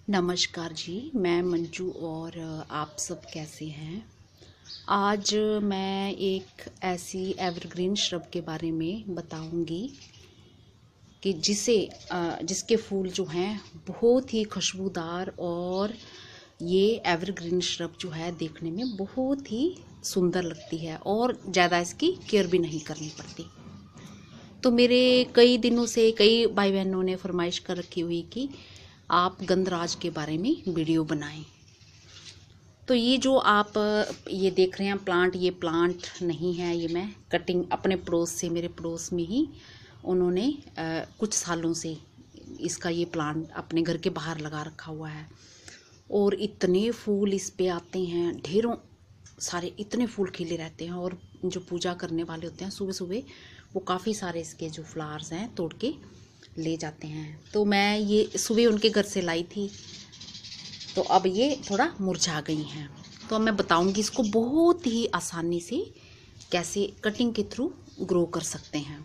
नमस्कार जी, मैं मंजू और आप सब कैसे हैं। आज मैं एक ऐसी एवरग्रीन श्रब के बारे में बताऊंगी कि जिसके फूल जो हैं बहुत ही खुशबूदार और ये एवरग्रीन श्रब जो है देखने में बहुत ही सुंदर लगती है और ज़्यादा इसकी केयर भी नहीं करनी पड़ती। तो मेरे कई दिनों से कई भाई बहनों ने फरमाइश कर रखी हुई कि आप गंधराज के बारे में वीडियो बनाएं। तो ये जो आप ये देख रहे हैं प्लांट, ये प्लांट नहीं है, ये मैं कटिंग अपने पड़ोस से, मेरे पड़ोस में ही उन्होंने कुछ सालों से इसका ये प्लांट अपने घर के बाहर लगा रखा हुआ है और इतने फूल इस पे आते हैं, ढेरों सारे इतने फूल खिले रहते हैं। और जो पूजा करने वाले होते हैं सुबह सुबह वो काफ़ी सारे इसके जो फ्लावर्स हैं तोड़ के ले जाते हैं। तो मैं ये सुबह उनके घर से लाई थी, तो अब ये थोड़ा मुरझा गई हैं। तो अब मैं बताऊंगी इसको बहुत ही आसानी से कैसे कटिंग के थ्रू ग्रो कर सकते हैं।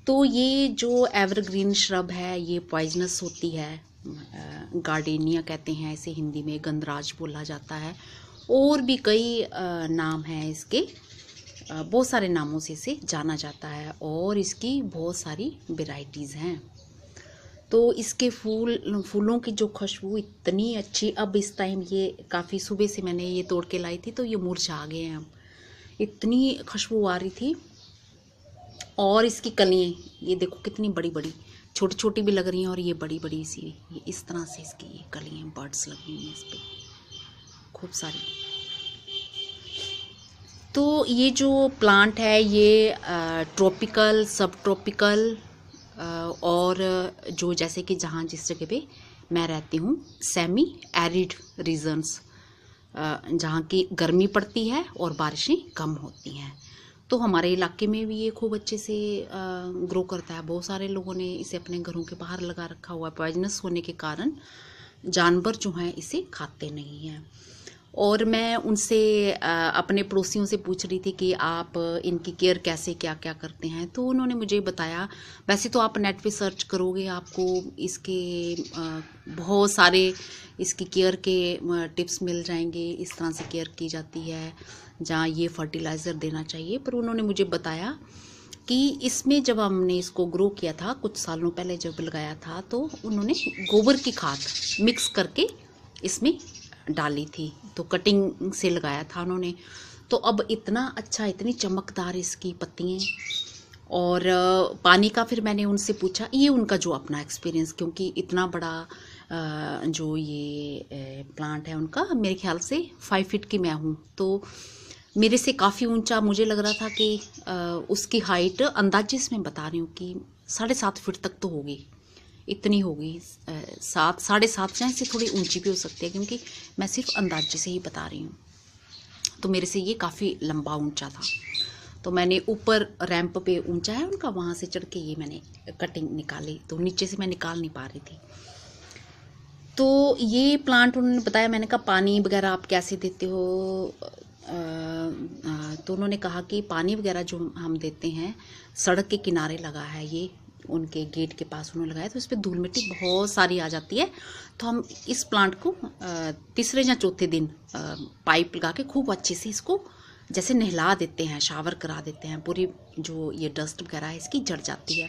तो ये जो एवरग्रीन श्रब है ये पॉइजनस होती है, गार्डेनिया कहते हैं इसे, हिंदी में गंधराज बोला जाता है और भी कई नाम हैं इसके, बहुत सारे नामों से इसे जाना जाता है और इसकी बहुत सारी वेराइटीज़ हैं। तो इसके फूलों की जो खुशबू इतनी अच्छी, अब इस टाइम ये काफ़ी सुबह से मैंने ये तोड़ के लाई थी तो ये मुरझा गए हैं। अब इतनी खुशबू आ रही थी और इसकी कलियाँ ये देखो कितनी बड़ी बड़ी, छोटी छोटी भी लग रही हैं और ये बड़ी बड़ी सी, ये इस तरह से इसकी ये कलियाँ बर्ड्स लगी हुई हैं इस पर खूब सारी। तो ये जो प्लांट है ये ट्रॉपिकल, सब ट्रॉपिकल और जो जैसे कि जहाँ जिस जगह पे मैं रहती हूँ सेमी एरिड रीजन्स, जहाँ की गर्मी पड़ती है और बारिशें कम होती हैं, तो हमारे इलाके में भी ये खूब अच्छे से ग्रो करता है। बहुत सारे लोगों ने इसे अपने घरों के बाहर लगा रखा हुआ है। पॉइजनस होने के कारण जानवर जो हैं इसे खाते नहीं हैं। और मैं उनसे अपने पड़ोसियों से पूछ रही थी कि आप इनकी केयर कैसे क्या क्या करते हैं, तो उन्होंने मुझे बताया। वैसे तो आप नेट पे सर्च करोगे आपको इसके बहुत सारे इसकी केयर के टिप्स मिल जाएंगे, इस तरह से केयर की जाती है, जहाँ ये फर्टिलाइज़र देना चाहिए। पर उन्होंने मुझे बताया कि इसमें जब हमने इसको ग्रो किया था कुछ सालों पहले जब लगाया था, तो उन्होंने गोबर की खाद मिक्स करके इसमें डाली थी, तो कटिंग से लगाया था उन्होंने। तो अब इतना अच्छा, इतनी चमकदार इसकी पत्तियाँ और पानी का फिर मैंने उनसे पूछा, ये उनका जो अपना एक्सपीरियंस, क्योंकि इतना बड़ा जो ये प्लांट है उनका, मेरे ख्याल से 5 फीट की मैं हूँ, तो मेरे से काफ़ी ऊंचा मुझे लग रहा था कि उसकी हाइट अंदाजे से मैं बता रही हूँ कि 7.5 फीट तक तो होगी, इतनी होगी, 7, 7.5 या इससे थोड़ी ऊंची भी हो सकती है, क्योंकि मैं सिर्फ अंदाजे से ही बता रही हूँ। तो मेरे से ये काफ़ी लंबा ऊंचा था, तो मैंने ऊपर रैंप पे ऊंचा है उनका, वहाँ से चढ़ के ये मैंने कटिंग निकाली, तो नीचे से मैं निकाल नहीं पा रही थी। तो ये प्लांट उन्होंने बताया, मैंने कहा पानी वगैरह आप कैसे देते हो, तो उन्होंने कहा कि पानी वगैरह जो हम देते हैं, सड़क के किनारे लगा है ये, उनके गेट के पास उन्होंने लगाया, तो इस पर धूल मिट्टी बहुत सारी आ जाती है। तो हम इस प्लांट को तीसरे या चौथे दिन पाइप लगा के खूब अच्छे से इसको जैसे नहला देते हैं, शावर करा देते हैं, पूरी जो ये डस्ट वगैरह है इसकी जड़ जाती है।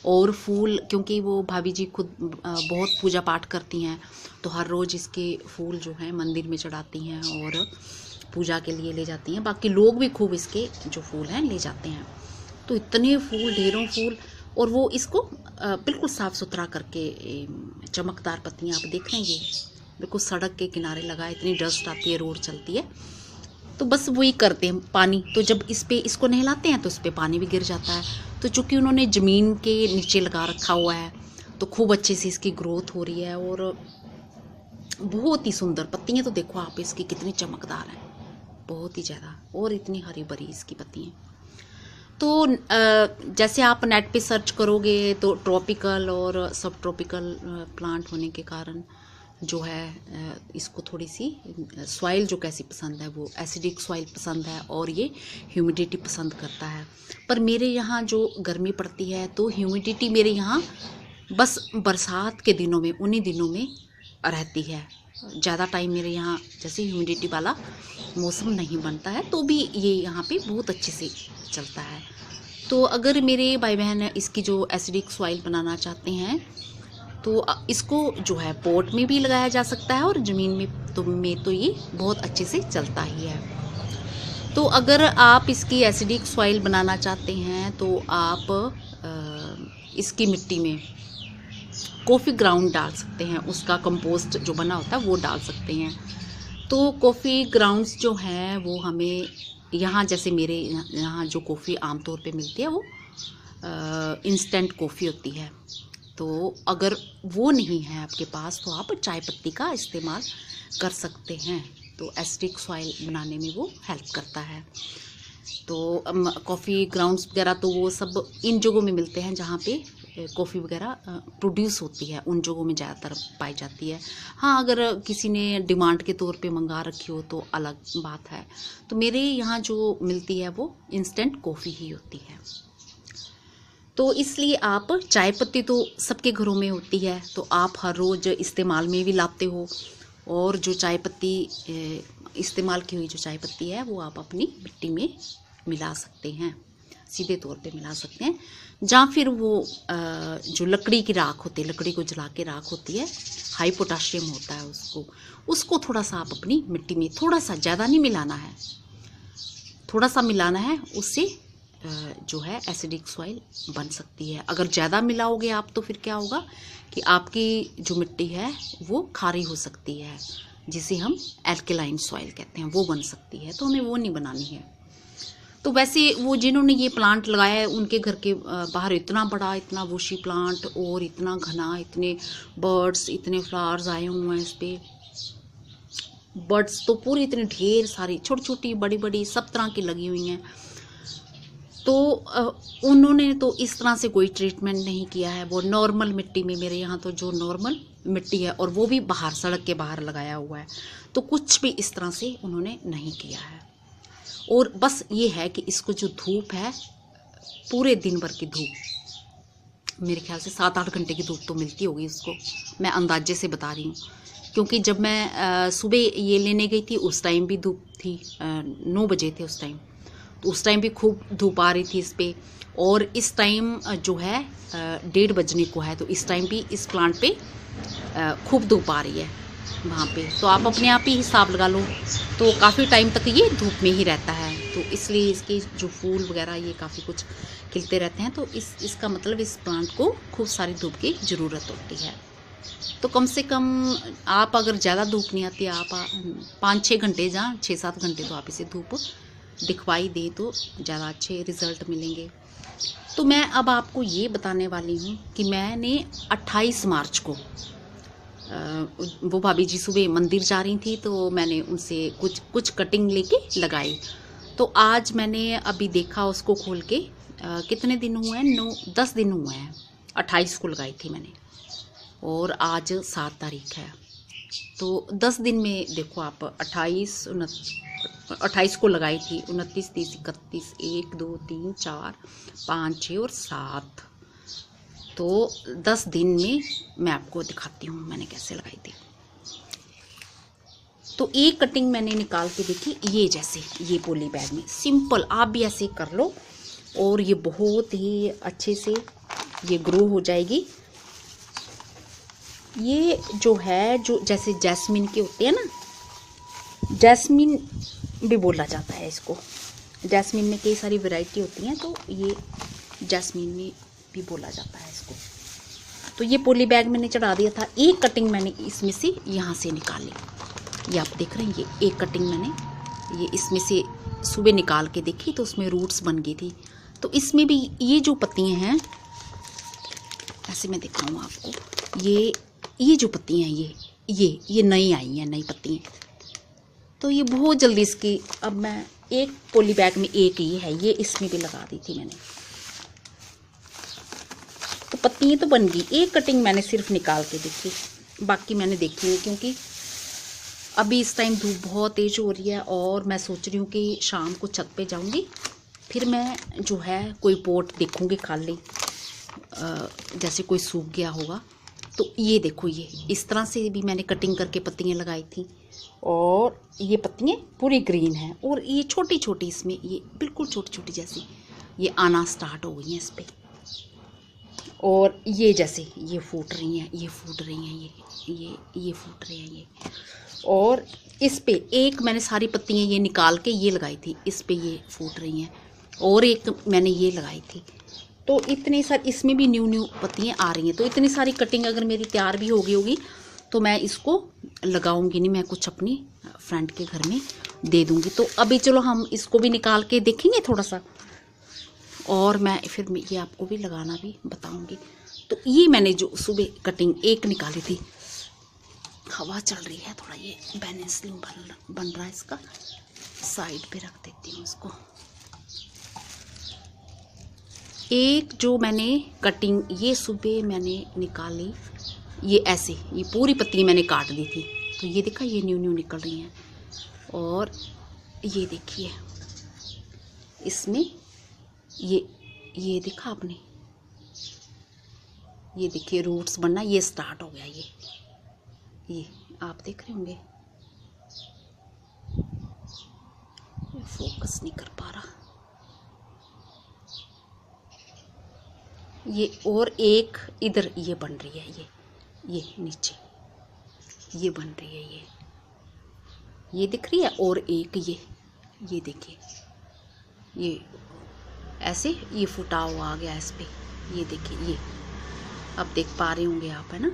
और फूल, क्योंकि वो भाभी जी खुद बहुत पूजा पाठ करती हैं, तो हर रोज़ इसके फूल जो हैं मंदिर में चढ़ाती हैं और पूजा के लिए ले जाती हैं। बाकी लोग भी खूब इसके जो फूल हैं ले जाते हैं। तो इतने फूल, ढेरों फूल, और वो इसको बिल्कुल साफ़ सुथरा करके, चमकदार पत्तियाँ आप देख रहे हैं, बिल्कुल सड़क के किनारे लगा, इतनी डस्ट आती है, रोड चलती है, तो बस वही करते हैं। पानी तो जब इस पे इसको नहलाते हैं तो इस पे पानी भी गिर जाता है। तो चूँकि उन्होंने ज़मीन के नीचे लगा रखा हुआ है तो खूब अच्छे से इसकी ग्रोथ हो रही है और बहुत ही सुंदर पत्तियाँ। तो देखो आप इसकी कितनी चमकदार हैं, बहुत ही ज़्यादा, और इतनी हरी भरी इसकी पत्तियाँ। तो जैसे आप नेट पे सर्च करोगे तो ट्रॉपिकल और सब ट्रॉपिकल प्लांट होने के कारण जो है इसको थोड़ी सी सॉइल जो कैसी पसंद है, वो एसिडिक सॉइल पसंद है और ये ह्यूमिडिटी पसंद करता है। पर मेरे यहाँ जो गर्मी पड़ती है तो ह्यूमिडिटी मेरे यहाँ बस बरसात के दिनों में, उन्हीं दिनों में रहती है। ज़्यादा टाइम मेरे यहाँ जैसे ह्यूमिडिटी वाला मौसम नहीं बनता है तो भी ये यहाँ पे बहुत अच्छे से चलता है। तो अगर मेरे भाई बहन इसकी जो एसिडिक सॉइल बनाना चाहते हैं तो इसको जो है पॉट में भी लगाया जा सकता है और ज़मीन में तो ये बहुत अच्छे से चलता ही है। तो अगर आप इसकी एसिडिक सॉइल बनाना चाहते हैं तो आप इसकी मिट्टी में कॉफ़ी ग्राउंड डाल सकते हैं, उसका कंपोस्ट जो बना होता है वो डाल सकते हैं। तो कॉफ़ी ग्राउंड्स जो हैं वो हमें यहाँ जैसे मेरे यहाँ जो कॉफ़ी आमतौर पे मिलती है वो इंस्टेंट कॉफ़ी होती है। तो अगर वो नहीं है आपके पास तो आप चाय पत्ती का इस्तेमाल कर सकते हैं। तो एसिडिक सॉइल बनाने में वो हेल्प करता है। तो कॉफ़ी ग्राउंड्स वगैरह तो वो सब इन जगहों में मिलते हैं जहाँ पे कॉफ़ी वगैरह प्रोड्यूस होती है, उन जगहों में ज़्यादातर पाई जाती है। हाँ, अगर किसी ने डिमांड के तौर पे मंगा रखी हो तो अलग बात है। तो मेरे यहाँ जो मिलती है वो इंस्टेंट कॉफ़ी ही होती है। तो इसलिए आप चाय पत्ती तो सबके घरों में होती है तो आप हर रोज़ इस्तेमाल में भी लाते हो, और जो चाय पत्ती इस्तेमाल की हुई जो चाय पत्ती है वो आप अपनी मिट्टी में मिला सकते हैं, सीधे तौर पे मिला सकते हैं। या फिर वो जो लकड़ी की राख होती है, लकड़ी को जला के राख होती है, हाई पोटाशियम होता है, उसको थोड़ा सा आप अपनी मिट्टी में, थोड़ा सा, ज़्यादा नहीं मिलाना है, थोड़ा सा मिलाना है, उससे जो है एसिडिक सॉइल बन सकती है। अगर ज़्यादा मिलाओगे आप तो फिर क्या होगा कि आपकी जो मिट्टी है वो खारी हो सकती है, जिसे हम एल्केलाइन सॉइल कहते हैं, वो बन सकती है। तो हमें वो नहीं बनानी है। तो वैसे वो जिन्होंने ये प्लांट लगाया है उनके घर के बाहर इतना बड़ा, इतना बुशी प्लांट और इतना घना, इतने बर्ड्स, इतने फ्लावर्स आए हुए हैं इस पर। बर्ड्स तो पूरी इतने ढेर सारी, छोटी छोटी बड़ी बड़ी सब तरह की लगी हुई हैं। तो उन्होंने तो इस तरह से कोई ट्रीटमेंट नहीं किया है। वो नॉर्मल मिट्टी में, मेरे यहाँ तो जो नॉर्मल मिट्टी है और वो भी बाहर, सड़क के बाहर लगाया हुआ है। तो कुछ भी इस तरह से उन्होंने नहीं किया है। और बस ये है कि इसको जो धूप है, पूरे दिन भर की धूप, मेरे ख्याल से 7-8 घंटे की धूप तो मिलती होगी उसको, मैं अंदाजे से बता रही हूँ। क्योंकि जब मैं सुबह ये लेने गई थी उस टाइम भी धूप थी, 9 बजे थे उस टाइम, तो उस टाइम भी खूब धूप आ रही थी इस पर। और इस टाइम जो है 1:30 बजने को है, तो इस टाइम भी इस प्लांट पे खूब धूप आ रही है वहाँ पे। तो आप अपने आप ही हिसाब लगा लो, तो काफ़ी टाइम तक ये धूप में ही रहता है। तो इसलिए इसके जो फूल वगैरह ये काफ़ी कुछ खिलते रहते हैं। तो इसका मतलब इस प्लांट को खूब सारी धूप की ज़रूरत होती है। तो कम से कम आप अगर ज़्यादा धूप नहीं आती, आप 5-6 घंटे या 6-7 घंटे तो आप इसे धूप दिखवाई दे तो ज़्यादा अच्छे रिज़ल्ट मिलेंगे। तो मैं अब आपको ये बताने वाली हूँ कि मैंने 28 मार्च को वो भाभी जी सुबह मंदिर जा रही थी तो मैंने उनसे कुछ कटिंग लेके लगाई। तो आज मैंने अभी देखा उसको खोल के, कितने दिन हुए हैं, 9-10 दिन हुए हैं। 28 को लगाई थी मैंने और आज 7 तारीख है। तो 10 दिन में देखो आप, 28 को लगाई थी, 29, 30, 31, 1, 2, 3, 4, 5, 6 और 7। तो 10 दिन में मैं आपको दिखाती हूँ मैंने कैसे लगाई थी। तो एक कटिंग मैंने निकाल के देखी, ये जैसे ये पॉली बैग में, सिंपल आप भी ऐसे कर लो और ये बहुत ही अच्छे से ये ग्रो हो जाएगी। ये जो है, जो जैसे जैस्मिन के होते हैं ना, जैस्मिन भी बोला जाता है इसको। जैस्मिन में कई सारी वैरायटी होती हैं, तो ये जैस्मिन में भी बोला जाता है इसको। तो ये पॉली बैग मैंने चढ़ा दिया था। एक कटिंग मैंने इसमें से यहाँ से निकाली, ये आप देख रहे हैं, ये एक कटिंग मैंने ये इसमें से सुबह निकाल के देखी तो उसमें रूट्स बन गई थी। तो इसमें भी ये जो पत्तियाँ हैं, ऐसे मैं दिखाऊँ आपको, ये जो पत्तियाँ हैं ये नई आई हैं, नई पत्तियाँ। तो ये बहुत जल्दी इसकी, अब मैं एक पॉली बैग में एक ये है, ये इसमें भी लगा दी थी मैंने। तो पत्तियाँ तो बन गई। एक कटिंग मैंने सिर्फ निकाल के देखी, बाकी मैंने देखी नहीं, क्योंकि अभी इस टाइम धूप बहुत तेज हो रही है और मैं सोच रही हूँ कि शाम को छत पे जाऊँगी, फिर मैं जो है कोई पोट देखूँगी खाली, जैसे कोई सूख गया होगा तो ये देखो, ये इस तरह से भी मैंने कटिंग करके पत्तियाँ लगाई थी, और ये पत्तियाँ पूरी ग्रीन हैं, और ये छोटी छोटी इसमें ये बिल्कुल छोटी छोटी जैसी ये आना स्टार्ट हो गई हैं इस पर। और ये जैसे ये फूट रही हैं, ये फूट रही हैं, ये फूट रही हैं ये। और इस पे एक मैंने सारी पत्तियाँ ये निकाल के ये लगाई थी, इस पे ये फूट रही हैं, और एक मैंने ये लगाई थी। तो इतनी सारी इसमें भी न्यू पत्तियाँ आ रही हैं। तो इतनी सारी कटिंग अगर मेरी तैयार भी हो गई होगी तो मैं इसको लगाऊंगी नहीं, मैं कुछ अपनी फ्रेंड के घर में दे दूंगी। तो अभी चलो हम इसको भी निकाल के देखेंगे थोड़ा सा, और मैं फिर ये आपको भी लगाना भी बताऊंगी। तो ये मैंने जो सुबह कटिंग एक निकाली थी, हवा चल रही है थोड़ा, ये बैलेंसिंग बन रहा है इसका, साइड पे रख देती हूँ इसको। एक जो मैंने कटिंग ये सुबह मैंने निकाली, ये ऐसे ये पूरी पत्ती मैंने काट दी थी, तो ये देखा ये न्यू निकल रही हैं। और ये देखिए इसमें ये देखा आपने, ये देखिए रूट्स बनना ये स्टार्ट हो गया। ये आप देख रहे होंगे, फोकस नहीं कर पा रहा ये। और एक इधर ये बन रही है, ये नीचे ये बन रही है, ये दिख रही है। और एक ये देखिए ये ऐसे ये फुटा हुआ आ गया इस पे, ये देखिए ये अब देख पा रहे होंगे आप, है ना।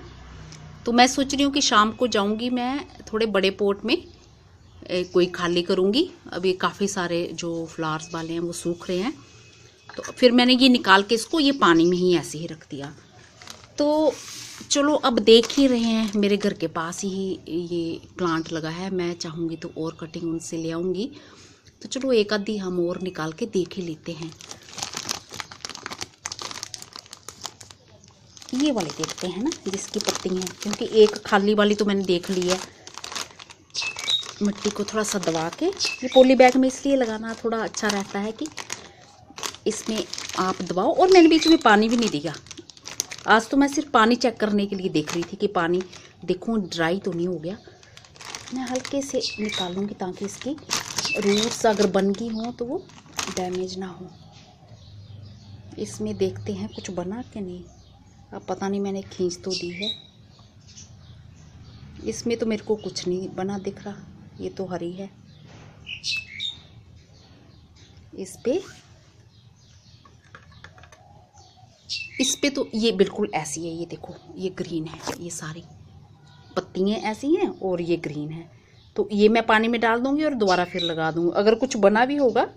तो मैं सोच रही हूँ कि शाम को जाऊँगी मैं थोड़े बड़े पोट में कोई खाली करूँगी। अभी काफ़ी सारे जो फ्लावर्स वाले हैं वो सूख रहे हैं, तो फिर मैंने ये निकाल के इसको ये पानी में ही ऐसे ही रख दिया। तो चलो अब देख ही रहे हैं, मेरे घर के पास ही ये प्लांट लगा है, मैं चाहूँगी तो और कटिंग उनसे ले आऊँगी। तो चलो एक आधी हम और निकाल के देख ही लेते हैं। ये वाले देखते हैं ना जिसकी पत्ती है, क्योंकि एक खाली वाली तो मैंने देख ली है। मिट्टी को थोड़ा सा दबा के, ये पॉली बैग में इसलिए लगाना थोड़ा अच्छा रहता है कि इसमें आप दबाओ। और मैंने बीच में पानी भी नहीं दिया, आज तो मैं सिर्फ पानी चेक करने के लिए देख रही थी कि पानी देखूं ड्राई तो नहीं हो गया। मैं हल्के से निकालूंगी ताकि इसकी रूट्स अगर बन गई हों तो वो डैमेज ना हो। इसमें देखते हैं कुछ बना कि नहीं। अब पता नहीं, मैंने खींच तो दी है, इसमें तो मेरे को कुछ नहीं बना दिख रहा। ये तो हरी है, इस पे तो ये बिल्कुल ऐसी है। ये देखो ये ग्रीन है, ये सारी पत्तियाँ ऐसी हैं और ये ग्रीन है। तो ये मैं पानी में डाल दूंगी और दोबारा फिर लगा दूंगी। अगर कुछ बना भी होगा,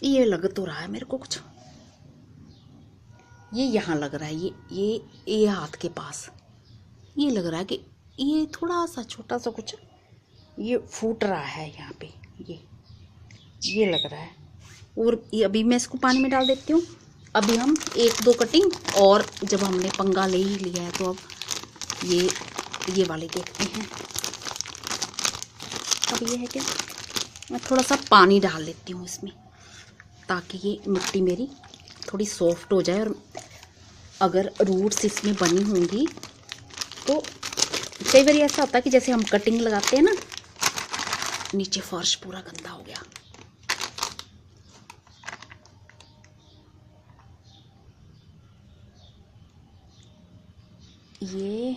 ये लग तो रहा है मेरे को कुछ, ये यहाँ लग रहा है, ये हाथ के पास ये लग रहा है कि ये थोड़ा सा छोटा सा कुछ ये फूट रहा है यहाँ पे, ये लग रहा है। और ये अभी मैं इसको पानी में डाल देती हूँ। अभी हम एक दो कटिंग और, जब हमने पंगा ले ही लिया है तो अब ये वाले देखते हैं। अब ये है कि मैं थोड़ा सा पानी डाल लेती हूँ इसमें, ताकि ये मिट्टी मेरी थोड़ी सॉफ्ट हो जाए। और अगर रूट्स इसमें बनी होंगी तो कई बार ऐसा होता है कि जैसे हम कटिंग लगाते हैं ना, नीचे फर्श पूरा गंदा हो गया। ये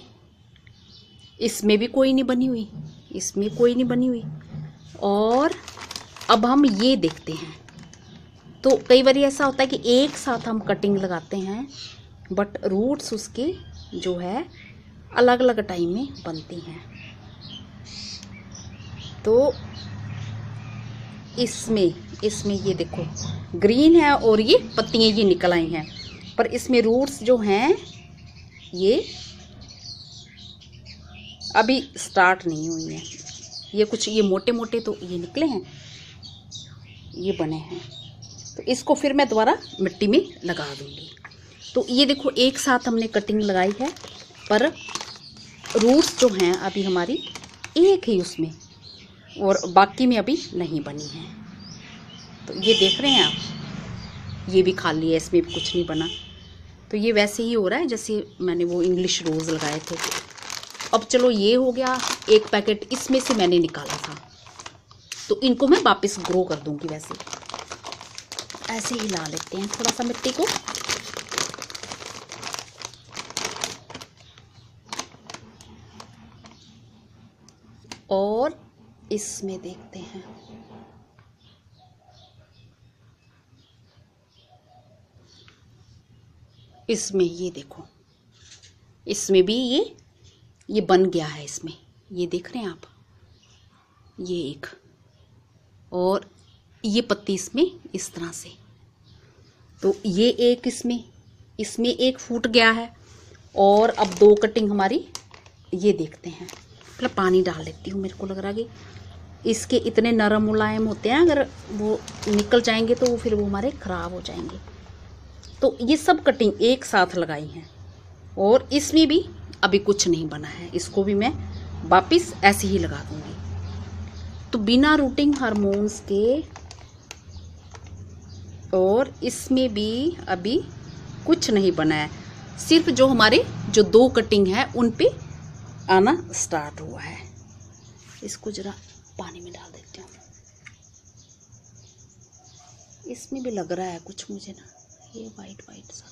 इसमें भी कोई नहीं बनी हुई, इसमें कोई नहीं बनी हुई। और अब हम ये देखते हैं। तो कई बार ऐसा होता है कि एक साथ हम कटिंग लगाते हैं, बट रूट्स उसके जो है अलग अलग टाइम में बनती हैं। तो इसमें ये देखो ग्रीन है और ये पत्तियाँ ये निकल आई हैं, पर इसमें रूट्स जो हैं ये अभी स्टार्ट नहीं हुई हैं। ये कुछ ये मोटे मोटे तो ये निकले हैं, ये बने हैं। तो इसको फिर मैं दोबारा मिट्टी में लगा दूंगी। तो ये देखो एक साथ हमने कटिंग लगाई है, पर रूट्स जो हैं अभी हमारी एक ही उसमें, और बाकी में अभी नहीं बनी है। तो ये देख रहे हैं आप, ये भी खाली है, इसमें भी कुछ नहीं बना। तो ये वैसे ही हो रहा है जैसे मैंने वो इंग्लिश रोज़ लगाए थे। अब चलो ये हो गया, एक पैकेट इसमें से मैंने निकाला था, तो इनको मैं वापस ग्रो कर दूंगी। वैसे ऐसे हिला लेते हैं थोड़ा सा मिट्टी को। और इसमें देखते हैं, इसमें ये देखो, इसमें भी ये बन गया है। इसमें ये देख रहे हैं आप, ये एक, और ये पत्ती इसमें इस तरह से, तो ये एक इसमें एक फूट गया है। और अब 2 कटिंग हमारी, ये देखते हैं। मतलब पानी डाल लेती हूँ, मेरे को लग रहा है कि इसके इतने नरम मुलायम होते हैं, अगर वो निकल जाएंगे तो फिर वो हमारे ख़राब हो जाएंगे। तो ये सब कटिंग एक साथ लगाई हैं, और इसमें भी अभी कुछ नहीं बना है, इसको भी मैं वापस ऐसे ही लगा दूंगी। तो बिना रूटिंग हार्मोन्स के, और इसमें भी अभी कुछ नहीं बना है, सिर्फ जो हमारे जो 2 कटिंग है उन पे आना स्टार्ट हुआ है। इसको जरा पानी में डाल देती हूँ। इसमें भी लग रहा है कुछ मुझे ना, ये वाइट वाइट सा,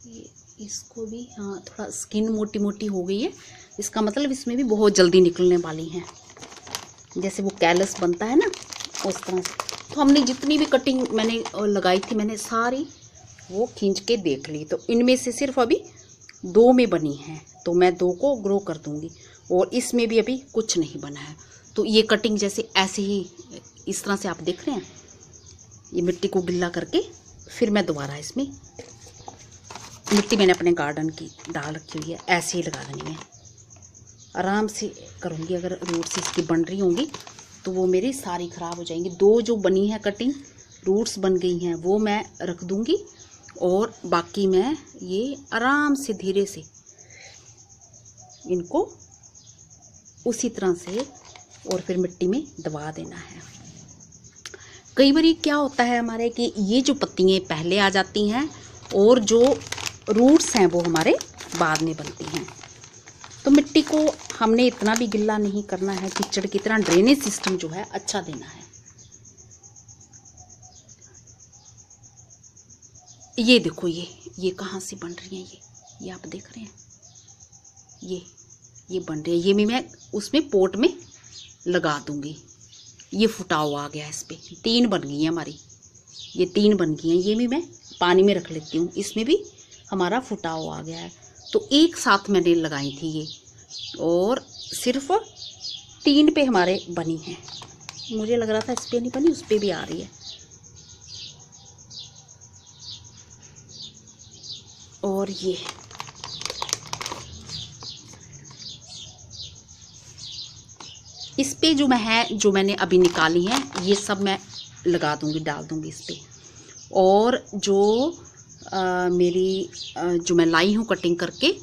ये इसको भी, हाँ थोड़ा स्किन मोटी मोटी हो गई है, इसका मतलब इसमें भी बहुत जल्दी निकलने वाली हैं, जैसे वो कैलस बनता है ना उस तरह से। तो हमने जितनी भी कटिंग मैंने लगाई थी, मैंने सारी वो खींच के देख ली, तो इनमें से सिर्फ अभी 2 में बनी हैं, तो मैं 2 को ग्रो कर दूंगी। और इसमें भी अभी कुछ नहीं बना है। तो ये कटिंग जैसे ऐसे ही इस तरह से आप देख रहे हैं, ये मिट्टी को गिल्ला करके फिर मैं दोबारा इसमें मिट्टी मैंने अपने गार्डन की डाल रखी हुई है, ऐसे ही लगा देनी है। आराम से करूँगी, अगर रूट्स इसकी बन रही होंगी तो वो मेरी सारी ख़राब हो जाएंगी। 2 जो बनी है कटिंग, रूट्स बन गई हैं, वो मैं रख दूँगी, और बाकी मैं ये आराम से धीरे से इनको उसी तरह से और फिर मिट्टी में दबा देना है। कई बार क्या होता है हमारे कि ये जो पत्तियाँ पहले आ जाती हैं और जो रूट्स हैं वो हमारे बाद में बनती हैं। तो मिट्टी को हमने इतना भी गिल्ला नहीं करना है, कीचड़ की तरह ड्रेनेज सिस्टम जो है अच्छा देना है। ये देखो, ये कहाँ से बन रही हैं, ये आप देख रहे हैं, ये बन रही है। ये भी मैं उसमें पोट में लगा दूंगी। ये फुटाव आ गया इस पे, 3 बन गई हैं हमारी, ये 3 बन गई हैं। ये भी मैं पानी में रख लेती हूँ, इसमें भी हमारा फुटाव आ गया है। तो एक साथ मैंने लगाई थी ये, और सिर्फ 3 पे हमारे बनी है। मुझे लग रहा था इस पे नहीं बनी, उस पे भी आ रही है। और ये इस पे जो मैंने अभी निकाली है, ये सब मैं लगा दूंगी, डाल दूंगी इस पे। और जो मेरी जो मैं लाई हूँ कटिंग करके,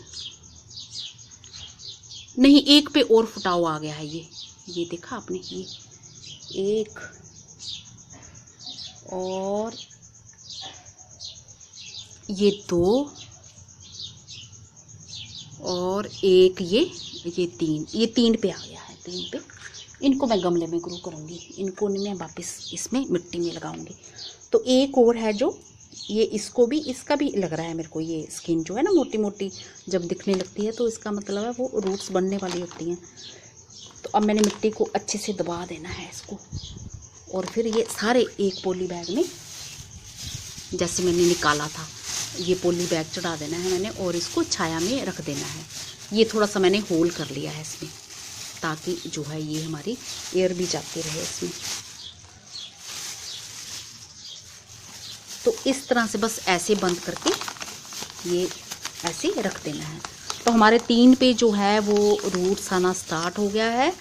नहीं, एक पे और फुटाव आ गया है। ये देखा आपने, ये एक और ये 2 और एक ये 3, ये 3 पे आ गया है, 3 पे। इनको मैं गमले में ग्रो करूँगी, इनको मैं वापस इसमें मिट्टी में लगाऊंगी। तो एक और है जो ये, इसको भी, इसका भी लग रहा है मेरे को, ये स्किन जो है ना मोटी मोटी जब दिखने लगती है, तो इसका मतलब है वो रूट्स बनने वाली होती हैं। तो अब मैंने मिट्टी को अच्छे से दबा देना है इसको, और फिर ये सारे एक पॉली बैग में, जैसे मैंने निकाला था, ये पॉली बैग चढ़ा देना है मैंने, और इसको छाया में रख देना है। ये थोड़ा सा मैंने होल कर लिया है इसमें, ताकि जो है ये हमारी एयर भी जाती रहे इसमें। तो इस तरह से बस ऐसे बंद करके ये ऐसे रख देना है। तो हमारे 3 पे जो है वो रूट्स आना स्टार्ट हो गया है,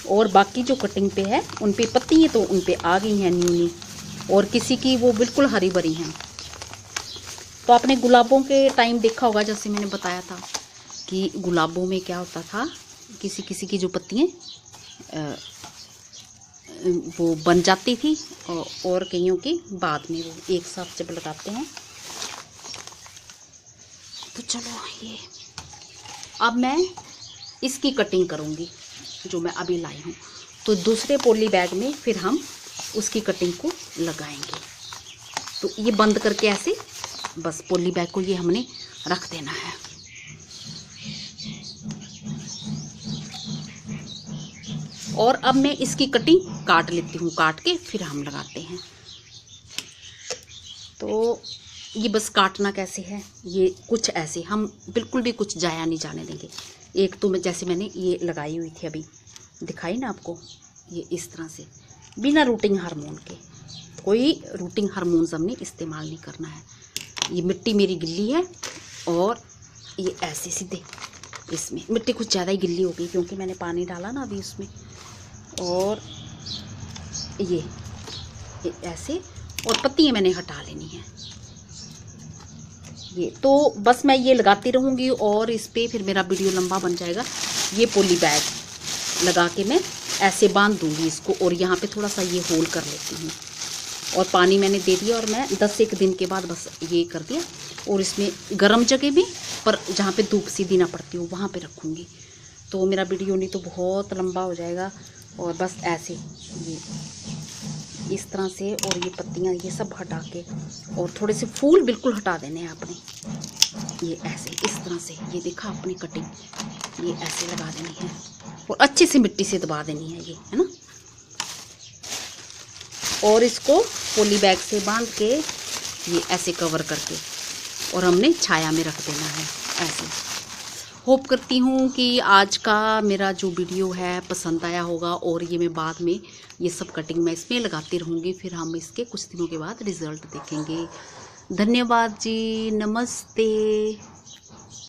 और बाकी जो कटिंग पे है उन पे पत्ती तो उन पे आ गई हैं न्यू, और किसी की वो बिल्कुल हरी भरी हैं। तो आपने गुलाबों के टाइम देखा होगा, जैसे मैंने बताया था कि गुलाबों में क्या होता था, किसी किसी की जो पत्तियाँ वो बन जाती थी और कईयों की बाद में वो एक साथ जब लगाते हैं। तो चलो ये अब मैं इसकी कटिंग करूँगी जो मैं अभी लाई हूँ। तो दूसरे पॉली बैग में फिर हम उसकी कटिंग को लगाएंगे। तो ये बंद करके ऐसे बस पॉली बैग को ये हमने रख देना है। और अब मैं इसकी कटिंग काट लेती हूँ, काट के फिर हम लगाते हैं। तो ये बस काटना कैसे है, ये कुछ ऐसे हम बिल्कुल भी कुछ जाया नहीं जाने देंगे। एक तो मैं जैसे मैंने ये लगाई हुई थी अभी दिखाई ना आपको, ये इस तरह से बिना रूटिंग हार्मोन के, कोई रूटिंग हार्मोन्स हमने इस्तेमाल नहीं करना है। ये मिट्टी मेरी गिल्ली है और ये ऐसे सीधे इसमें मिट्टी कुछ ज़्यादा ही गिल्ली हो गई क्योंकि मैंने पानी डाला ना अभी उसमें। और ये ऐसे और पत्तियाँ मैंने हटा लेनी है। ये तो बस मैं ये लगाती रहूँगी और इस पर फिर मेरा वीडियो लंबा बन जाएगा। ये पॉली बैग लगा के मैं ऐसे बांध दूँगी इसको और यहाँ पे थोड़ा सा ये होल कर लेती हूँ। और पानी मैंने दे दिया और मैं 10 दिन के बाद बस ये कर दिया। और इसमें गर्म जगह में पर जहाँ पे धूप सीधी ना पड़ती हो वहाँ पे रखूँगी। तो मेरा वीडियो नहीं तो बहुत लंबा हो जाएगा। और बस ऐसे ये इस तरह से और ये पत्तियाँ ये सब हटा के और थोड़े से फूल बिल्कुल हटा देने हैं आपने। ये ऐसे इस तरह से ये देखा अपनी कटिंग ये ऐसे लगा देनी है और अच्छे से मिट्टी से दबा देनी है ये, है ना। और इसको पॉली बैग से बांध के ये ऐसे कवर करके और हमने छाया में रख देना है ऐसे। होप करती हूँ कि आज का मेरा जो वीडियो है पसंद आया होगा। और ये मैं बाद में ये सब कटिंग मैं इसमें लगाती रहूँगी, फिर हम इसके कुछ दिनों के बाद रिज़ल्ट देखेंगे। धन्यवाद जी, नमस्ते।